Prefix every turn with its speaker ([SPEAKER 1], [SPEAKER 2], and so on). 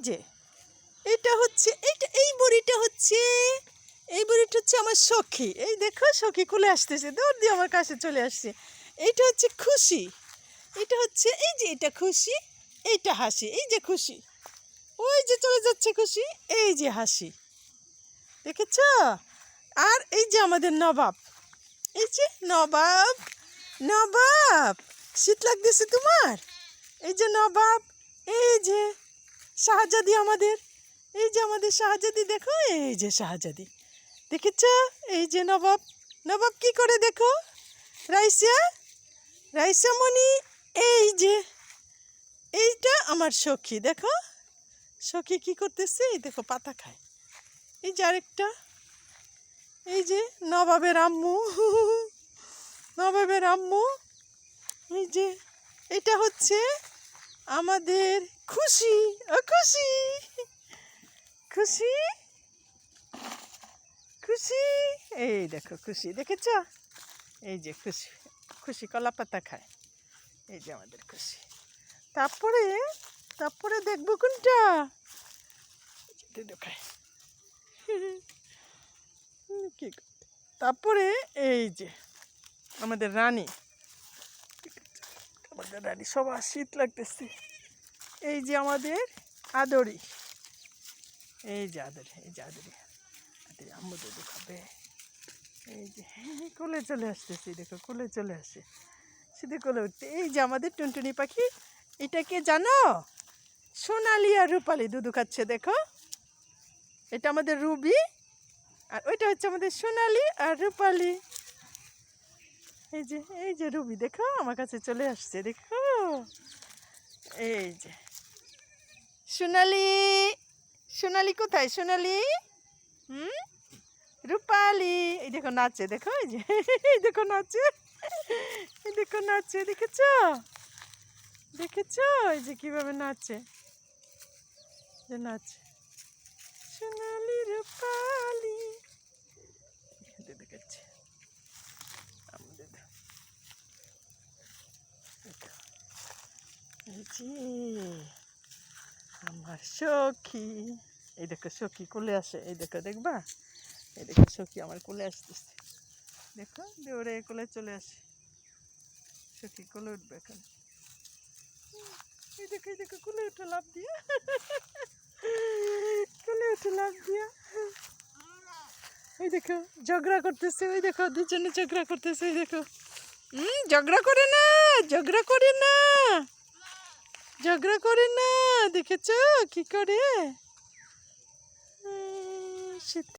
[SPEAKER 1] যে এটা হচ্ছে এই বড়িটা হচ্ছে আমার সখী। এই দেখো সখী কোলে আসতেছে, দৌড় দিয়ে আমার কাছে চলে আসছে। এইটা হচ্ছে খুশি, এটা হচ্ছে এই যে এটা খুশি, এইটা হাসি। এই যে খুশি, ওই যে চলে যাচ্ছে খুশি, এই যে হাসি, দেখেছ? আর এই যে আমাদের নবাব, এই যে নবাব, নবাব শীত লাগতেছে তোমার? এই যে নবাব, এই যে শাহজাদি আমাদের, এই যে আমাদের শাহজাদি, দেখো এই যে শাহজাদি, দেখেছ? এই যে নবাব, নবাব কি করে দেখো, রাইসা, রাইসা মনি, এই যে এইটা আমার সখী, দেখো সখী কি করতেছে, এই দেখো পাতা খায়। এই যে আরেকটা, এই যে নবাবের আম্মু, নবাবের আম্মু, এই যে এটা হচ্ছে আমাদের খুশি, ও খুশি, খুশি, খুশি, এই দেখো খুশি, দেখেছ? এই যে খুশি, খুশি কলা পাতা খায়, এই যে আমাদের খুশি। তারপরে তারপরে দেখবো কোনটা, খায় কি, তারপরে এই যে আমাদের রানী, আমাদের রানী, সবার শীত লাগতেছে। এই যে আমাদের আদরি, এই যে আদরি, এই যে আদরি, আদরি আম্মু দুধ খাবে। এই যে কোলে চলে আসতেছি, দেখো কোলে চলে আসে, শুধু কোলে উঠতে। এই যে আমাদের টুনটুনি পাখি, এটাকে জানো, সোনালি আর রূপালি দুধু খাচ্ছে, দেখো এটা আমাদের রুবি, আর ওইটা হচ্ছে আমাদের সোনালি আর রূপালি। এই যে রুবি, দেখো আমার কাছে চলে আসছে, দেখো এই যে সোনালি, সোনালি কোথায় সোনালি, রূপালি, এই দেখো নাচে, দেখো এই যে, এই দেখো নাচে, এই দেখো নাচে, দেখেছ? দেখেছ এই যে কিভাবে নাচে, যে নাচে সোনালি রূপালি, দেখাচ্ছে আমাদের, এই যে আমার সখী, এই দেখো সখী কোলে আসে, এই দেখো দেখবা, এই দেখো সখী আমার কোলে আসতেছে, দেখো দৌড়ে কোলে চলে আসে, সখী কোলে উঠবে এখন, এই দেখো কোলে উঠে লাভ দিয়া, কোলে উঠে লাভ দিয়া, এই দেখো ঝগড়া করতেছে, ওই দেখো দুজনে ঝগড়া করতেছে, ওই দেখো ঝগড়া করে না, ঝগড়া করে না, ঝগড়া করে না, দেখেছ কি করে শীত।